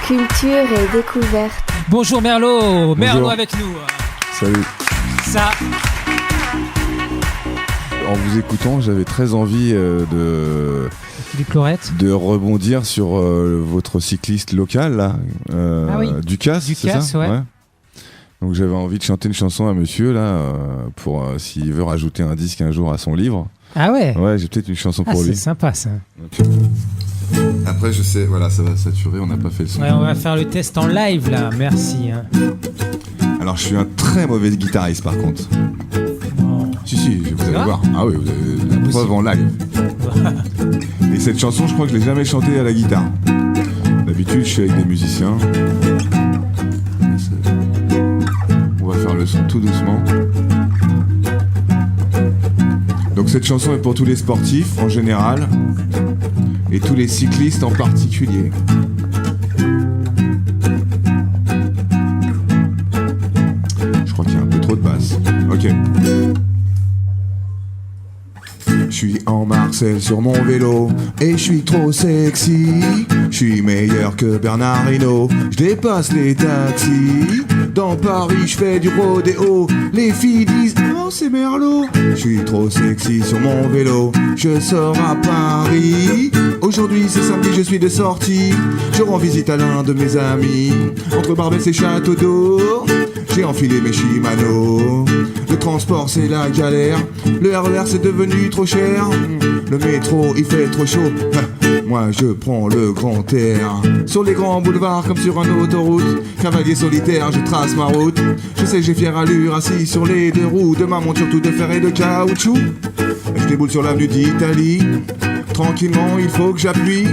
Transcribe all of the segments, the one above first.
Culture et découverte. Bonjour Merlot, Merlot Bonjour. avec nous. Salut. Ça, En vous écoutant, j'avais très envie Philippe Laurette. de rebondir sur votre cycliste local, là, Ah oui. Ducasse, c'est Ducasse, ça ouais. Donc j'avais envie de chanter une chanson à monsieur, là, pour s'il veut rajouter un disque un jour à son livre. Ah ouais. Ouais, j'ai peut-être une chanson Ah, pour c'est lui. sympa ça. Donc, après, je sais, voilà, ça va saturer, on n'a pas fait le son. Ouais, on va faire le test en live là, merci. Hein. Alors, je suis un très mauvais guitariste, par contre. Non. Si, vous allez vrai voir. Ah oui, vous avez la preuve en live. Et cette chanson, je crois que je l'ai jamais chantée à la guitare. D'habitude, je suis avec des musiciens. On va faire le son tout doucement. Donc cette chanson est pour tous les sportifs en général et tous les cyclistes en particulier. Je crois qu'il y a un peu trop de basse. Ok. Je suis en Marseille sur mon vélo et je suis trop sexy. Je suis meilleur que Bernard Hinault, je dépasse les taxis. Dans Paris je fais du rodéo, les filles disent oh c'est Merlot. Je suis trop sexy sur mon vélo, je sors à Paris. Aujourd'hui c'est samedi, je suis de sortie, je rends visite à l'un de mes amis. Entre Barbès et Château d'Eau, j'ai enfilé mes Shimano. Le transport c'est la galère, le RER c'est devenu trop cher. Le métro il fait trop chaud, moi je prends le grand air. Sur les grands boulevards comme sur un autoroute, cavalier solitaire je trace ma route. Je sais j'ai fière allure assis sur les deux roues de ma monture tout de fer et de caoutchouc. Je déboule sur l'avenue d'Italie, tranquillement il faut que j'appuie.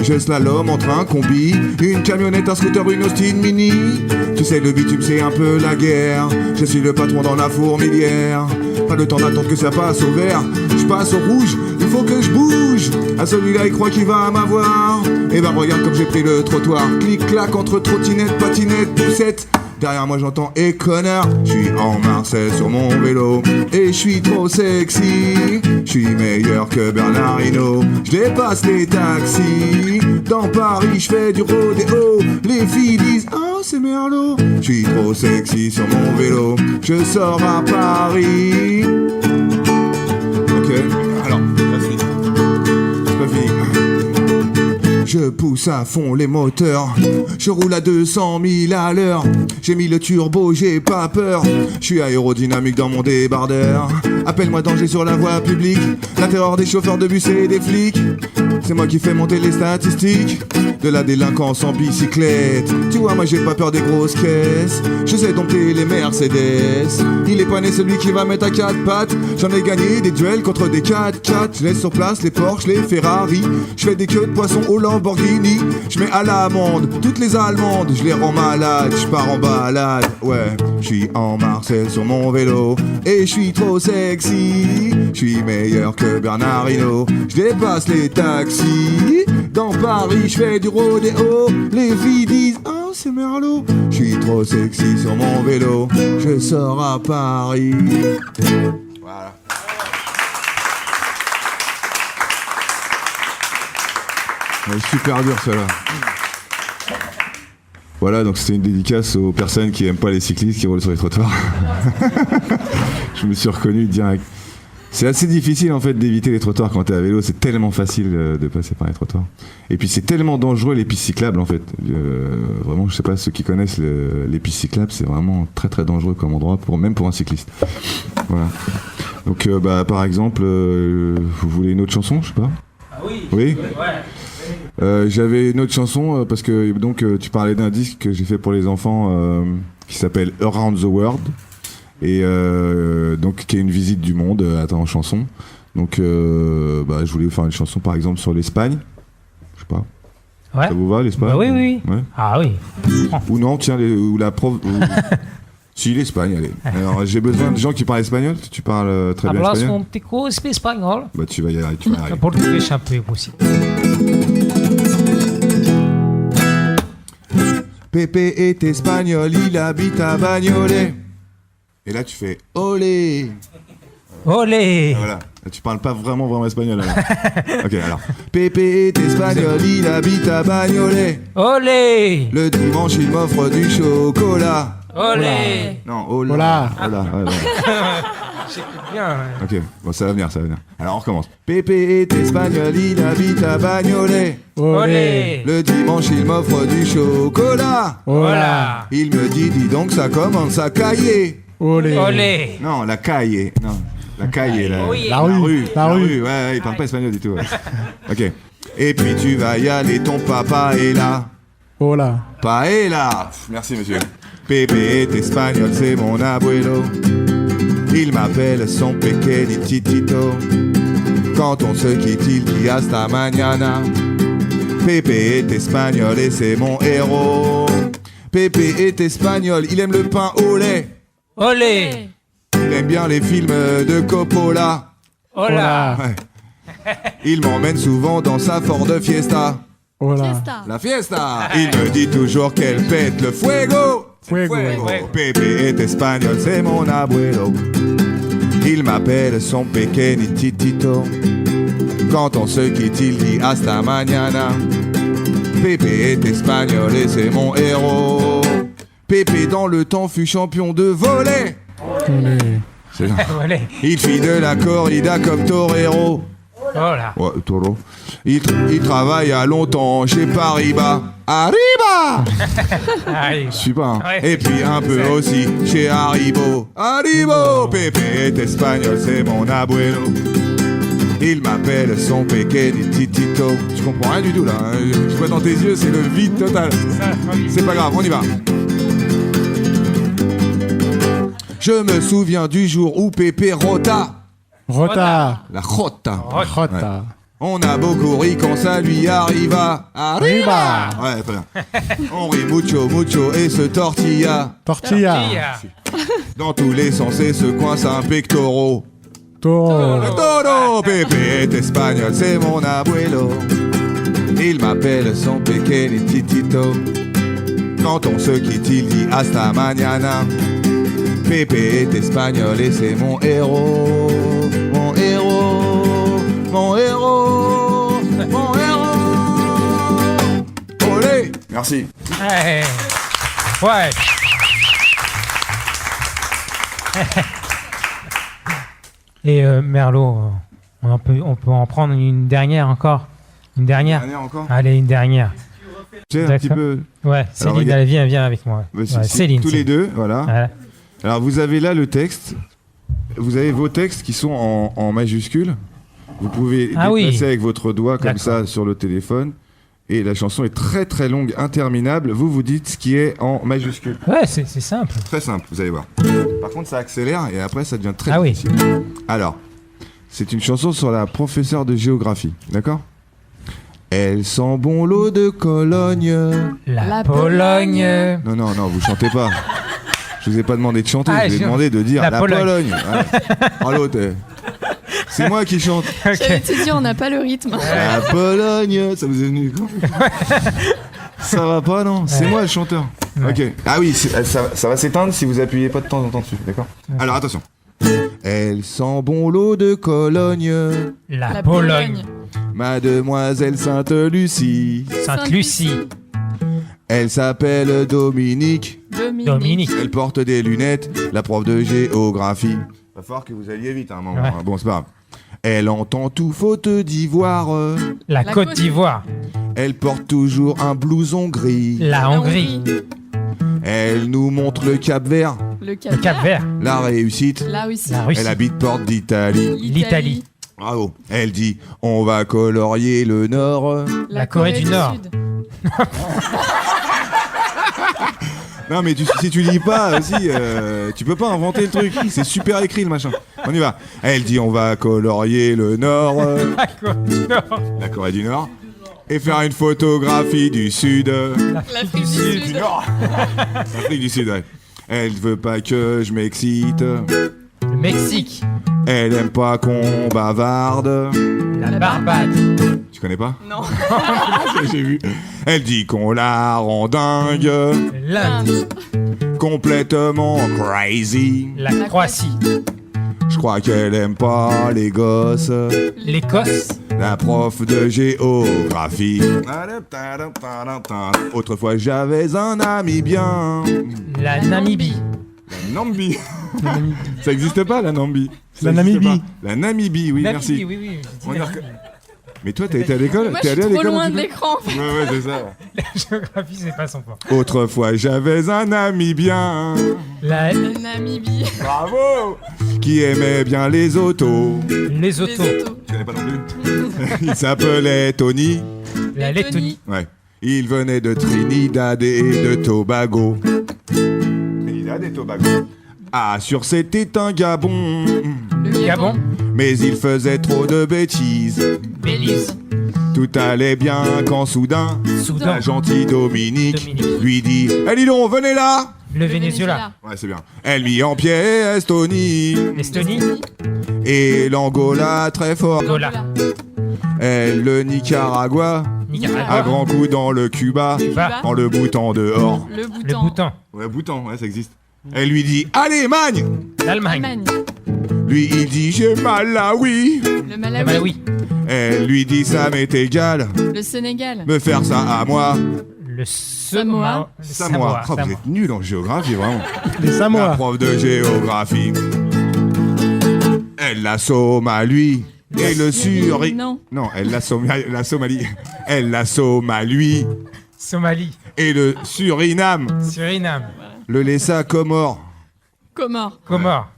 Je slalom entre un combi, une camionnette, un scooter, une Austin Mini. Tu sais le bitume c'est un peu la guerre, je suis le patron dans la fourmilière. Pas le temps d'attendre que ça passe au vert, je passe au rouge, il faut que je bouge. À celui-là il croit qu'il va m'avoir, et bah regarde comme j'ai pris le trottoir. Clic-clac entre trottinette, patinette, poussette. Derrière moi j'entends et connard. Je suis en Marseille sur mon vélo et je suis trop sexy. Je suis meilleur que Bernard Hinault, je dépasse les taxis. Dans Paris je fais du rodéo, les filles disent oh c'est Merlot. Je suis trop sexy sur mon vélo, je sors à Paris. Ok, alors la suite. C'est pas fini. Je pousse à fond les moteurs, je roule à 200 000 à l'heure. J'ai mis le turbo, j'ai pas peur, je suis aérodynamique dans mon débardeur. Appelle-moi danger sur la voie publique, la terreur des chauffeurs de bus et des flics. C'est moi qui fais monter les statistiques de la délinquance en bicyclette. Tu vois moi j'ai pas peur des grosses caisses, je sais dompter les Mercedes. Il est pas né celui qui va mettre à quatre pattes. J'en ai gagné des duels contre des 4x4. Je laisse sur place les Porsche, les Ferrari. Je fais des queues de poisson au Lamborghini. Je mets à l'amende toutes les Allemandes, je les rends malades, je pars en balade. Ouais, je suis en Marseille sur mon vélo et je suis trop sexy. Je suis meilleur que Bernard Hinault, je dépasse les taxis. Dans Paris je fais du rodéo, les filles disent oh c'est Merlot. Je suis trop sexy sur mon vélo, je sors à Paris. Voilà. Ouais, super dur celle-là. Voilà, donc c'était une dédicace aux personnes qui aiment pas les cyclistes qui roulent sur les trottoirs. Je me suis reconnu direct. C'est assez difficile en fait d'éviter les trottoirs quand t'es à vélo, c'est tellement facile de passer par les trottoirs. Et puis c'est tellement dangereux les pistes cyclables en fait. Vraiment, je sais pas, ceux qui connaissent les pistes cyclables, c'est vraiment très très dangereux comme endroit, même pour un cycliste. Voilà. Donc par exemple, vous voulez une autre chanson, je sais pas. Ah oui. Oui. Ouais. J'avais une autre chanson parce que donc tu parlais d'un disque que j'ai fait pour les enfants qui s'appelle Around the World et donc qui est une visite du monde en chanson. Donc je voulais vous faire une chanson par exemple sur l'Espagne. Je sais pas. Ouais. Ça vous va l'Espagne? Bah oui. Ouais. Ah oui. Ou non, tiens, ou la prof. Si, l'Espagne, allez. Alors j'ai besoin de gens qui parlent espagnol. Tu parles très bien Hablas espagnol. un poco espagnol. Bah tu vas y arriver. Tu vas y arriver. Portugais un peu aussi. Pepe est espagnol, il habite à Bagnolet. Et là tu fais olé. Olé. Voilà. Tu parles pas vraiment espagnol alors. Ok, alors. Pépé est espagnol, il habite à Bagnolet. Olé. Le dimanche, il m'offre du chocolat. Olé. Non, hola. Hola. Ouais. J'écoute bien. Ouais. Ok, bon, ça va venir. Alors, on recommence. Pépé est espagnol, il habite à Bagnolet. Olé. Le dimanche, il m'offre du chocolat. Voilà. Il me dit, dis donc, ça commence à cailler. Olé. Non, la caille. Non, la caille. Oui. La rue. Ouais, il parle pas espagnol du tout. Ouais. Ok. Et puis tu vas y aller, ton papa est là. Hola. Paella. Merci, monsieur. Pépé est espagnol, c'est mon abuelo. Il m'appelle son pequeñitito. Quand on se quitte, il dit hasta mañana. Pépé est espagnol et c'est mon héros. Pépé est espagnol, il aime le pain au lait. Olé. Il aime bien les films de Coppola. Hola. Ouais. Il m'emmène souvent dans sa Ford Fiesta. Hola. La fiesta. Il me dit toujours qu'elle pète le fuego. Fuego. Pépé est espagnol, c'est mon abuelo. Il m'appelle son pequeñitito. Quand on se quitte, il dit hasta mañana. Pépé est espagnol et c'est mon héros. Pépé dans le temps fut champion de volley. C'est ça. Olé. Il fit de la corrida comme torero. Hola. Ouais, taureau. Il travaille à longtemps chez Paribas. Arriba. Allez. Je suis pas. Hein. Ouais. Et puis un peu aussi chez Haribo. Haribo. Pépé est espagnol, c'est mon abuelo. Il m'appelle son pequeñitito. Je comprends rien du tout là. Hein. Je vois dans tes yeux, c'est le vide total. C'est pas grave, on y va. Je me souviens du jour où Pépé rota. Rota. La rota. Rota. On a beaucoup ri quand ça lui arriva. Arriba. Ouais, très bien. On rit mucho et se tortilla. Tortilla. Dans tous les sens et se coince un pectoro. Toro. Le toro. Pépé est espagnol, c'est mon abuelo. Il m'appelle son pequeñitito. Quand on se quitte, il dit hasta mañana. Pépé est espagnol et c'est mon héros. Mon héros. Mon héros. Mon héros. Olé. Merci. Ouais. Ouais. Et Merlot, on peut en prendre une dernière encore. Une dernière. Encore. Allez, une dernière. Tu sais, un petit peu. Ouais, Céline, regarde. allez, viens avec moi. Bah, Ouais, Céline. tous les deux, voilà. Voilà. Alors vous avez là le texte. Vous avez vos textes qui sont en majuscules. Vous pouvez déplacer avec votre doigt comme ça sur le téléphone. Et la chanson est très très longue, interminable. Vous dites ce qui est en majuscule. Ouais, c'est simple. Très simple, vous allez voir. Par contre, ça accélère et après, ça devient très Ah oui. difficile. Alors, c'est une chanson sur la professeure de géographie, d'accord ? Elle sent bon l'eau de Cologne. La Pologne. Non, vous chantez pas. Je vous ai pas demandé de chanter, Ah, je vous ai demandé de dire la Pologne. Ouais. Oh, l'autre, c'est moi qui chante. J'allais te dire, on n'a pas le rythme. La Pologne, ça vous est venu quand ? Ça va pas, non ? C'est moi le chanteur. Ouais. Ok. Ah oui, ça va s'éteindre si vous appuyez pas de temps en temps dessus, d'accord ? Alors attention. Elle sent bon l'eau de Cologne. La Pologne. Mademoiselle Sainte-Lucie. Sainte-Lucie. Elle s'appelle Dominique. Dominique. Elle porte des lunettes, la prof de géographie. Va falloir que vous alliez vite à un moment. Ouais. Bon, c'est pas grave. Elle entend tout faute d'ivoire. La Côte d'Ivoire. Elle porte toujours un blouson gris. La Hongrie. Elle nous montre le Cap-Vert. Le Le Cap-Vert. La réussite. La Russie. La Russie. Elle habite porte d'Italie. L'Italie. Bravo. Elle dit on va colorier le Nord. La Corée du Nord. Sud. Non mais si tu lis pas aussi, tu peux pas inventer le truc. C'est super écrit le machin. On y va. Elle dit on va colorier le Nord. La Corée du Nord. La Corée du Nord. Et faire une photographie du Sud. L'Afrique du Sud. L'Afrique du Sud, ouais. Elle veut pas que je m'excite. Le Mexique. Elle aime pas qu'on bavarde. La Barbade. Tu connais pas? Non. J'ai vu. Elle dit qu'on la rend dingue. L'Inde. Complètement crazy. La Croatie. Je crois qu'elle aime pas les gosses. L'Écosse. La prof de géographie. Autrefois j'avais un ami bien. La Namibie. La Namibie. Ça existe pas la Namibie. Ça La existe Namibie. pas. La Namibie, oui, merci. Namibie, oui. On a Mais toi, t'as été à l'école? Moi, T'es je suis allé à trop l'école un loin petit de peu l'écran. Ouais, c'est ça. La géographie, c'est pas son fort. Autrefois j'avais un ami bien. La... La Namibie. Bravo. Qui aimait bien les autos. Les Les autos. autos. Je connais pas non plus. Il s'appelait Tony. La Lettonie. Ouais. Il venait de Trinidad et de Tobago. Trinidad et Tobago. Ah, sûr, c'était un Gabon. Le Gabon. Mais il faisait trop de bêtises. Belize. Tout allait bien quand soudain, Soudan. la gentille Dominique Dominique. lui dit « Eh dis donc, venez là !» Le Venezuela. Ouais, c'est bien. Elle mit en pied Estonie L'Estonie. et l'Angola très fort. Angola. Elle le Nicaragua, Nicaragua. à grands coups dans le Cuba, Cuba. en le boutant dehors. Le Le Bhoutan. Bhoutan. Ouais, boutant, ouais, ça existe. Elle lui dit « Allez, magne !» L'Allemagne. Allemagne. Lui, il dit « J'ai mal là, oui !» Le Le Malawi. Malawi. Elle lui dit « Ça m'est égal, Le Sénégal. me faire ça à moi. Le Samoa. Le » Samoa. Oh, vous êtes nuls en géographie, vraiment. Les La Samoa. prof de géographie. Elle la Somalie et le Suri. Non. Non, elle la Somalie. Elle la Somalie Somalie. et le Suriname. Suriname. Le laissa Comore Comores. Comores.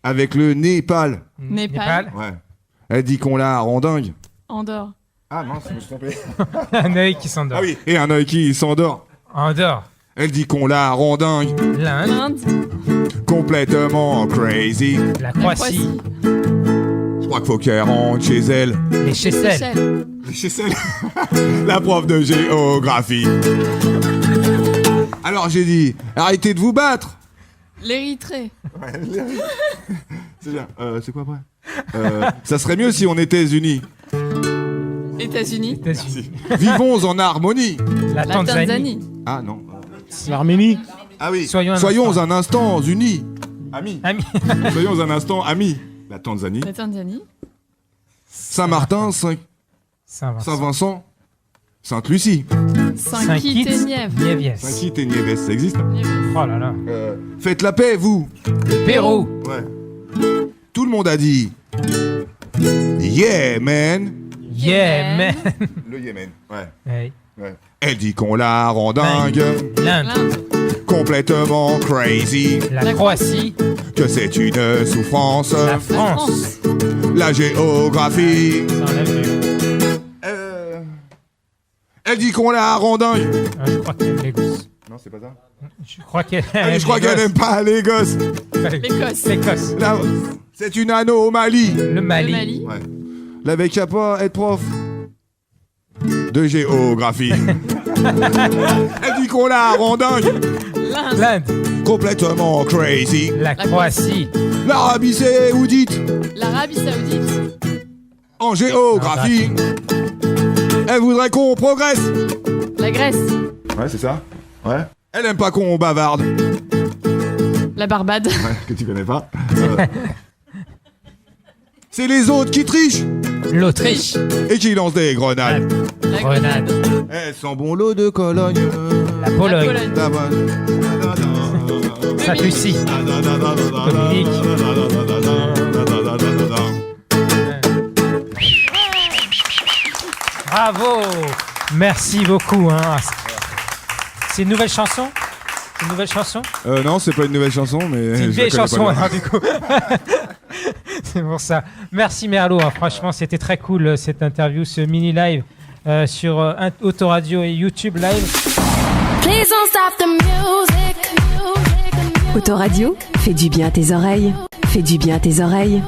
avec le Népal. Népal. Ouais. Elle dit qu'on l'a rondingue. Andorre. Ah mince, je me suis trompé. Un œil qui s'endort. Ah oui, et un œil qui s'endort. Andorre. Elle dit qu'on l'a rondingue. L'Inde. L'Inde. Complètement crazy. La La Croatie. Je crois qu'il faut qu'elle rentre chez elle. Les Seychelles. Seychelles. Chez celle. La prof de géographie. Alors j'ai dit, arrêtez de vous battre. L'Érythrée. C'est bien. C'est quoi après ça serait mieux si on était unis. États-Unis. États-Unis. Vivons en harmonie. La La Tanzanie. Tanzanie. Ah non. L'Arménie. Ah oui. Soyons un instant unis. Amis. Ami. Soyons un instant amis. La Tanzanie. La Tanzanie. Saint-Martin, Saint-Vincent. Saint-Vincent, Sainte-Lucie. Saint-Kitts et Nièvres. Nieves. Saint-Kitts et Nieves, ça existe. Oh là là. Faites la paix, vous. Pérou. Ouais. Tout le monde a dit. Yeah, man. Yeah, man. Le Yémen. Ouais. Ouais. Ouais. Elle dit qu'on la rend dingue, L'Inde. L'Inde. complètement crazy, La Croatie. que c'est une souffrance, La France. la géographie. Ça, on l'a vu. Elle dit qu'on la rend dingue. Ah, je crois qu'elle aime les gosses. Non, c'est pas ça. Je crois qu'elle Allez, je crois qu'elle aime pas les gosses. L'Écosse. L'Écosse. Là, c'est une anomalie. Le Mali. Le Mali. Ouais. La mec qui a pas être prof de géographie. Elle dit qu'on la rend dingue, L'Inde. L'Inde. complètement crazy. La Croatie. L'Arabie saoudite L'Arabie Saoudite. en géographie. Elle voudrait qu'on progresse. La Grèce. Ouais, c'est ça. Ouais. Elle aime pas qu'on bavarde. La Barbade. Ouais, que tu connais pas. C'est les autres qui trichent L'Autriche. et qui lancent des grenades. La Grenade. Elles sont bon lot de Cologne. La La Pologne. Pologne. La bonne. Sainte-Lucie. Dominique. Bravo. Merci beaucoup. Hein. C'est une nouvelle chanson. C'est une nouvelle chanson. Non, c'est pas une nouvelle chanson, mais. C'est une je vieille la connais chanson, pas bien. alors, du coup. C'est pour ça. Merci Merlot. Hein. Franchement, c'était très cool cette interview, ce mini live sur Autoradio et YouTube Live. Please don't stop the music. Autoradio, fais du bien à tes oreilles. Fais du bien à tes oreilles.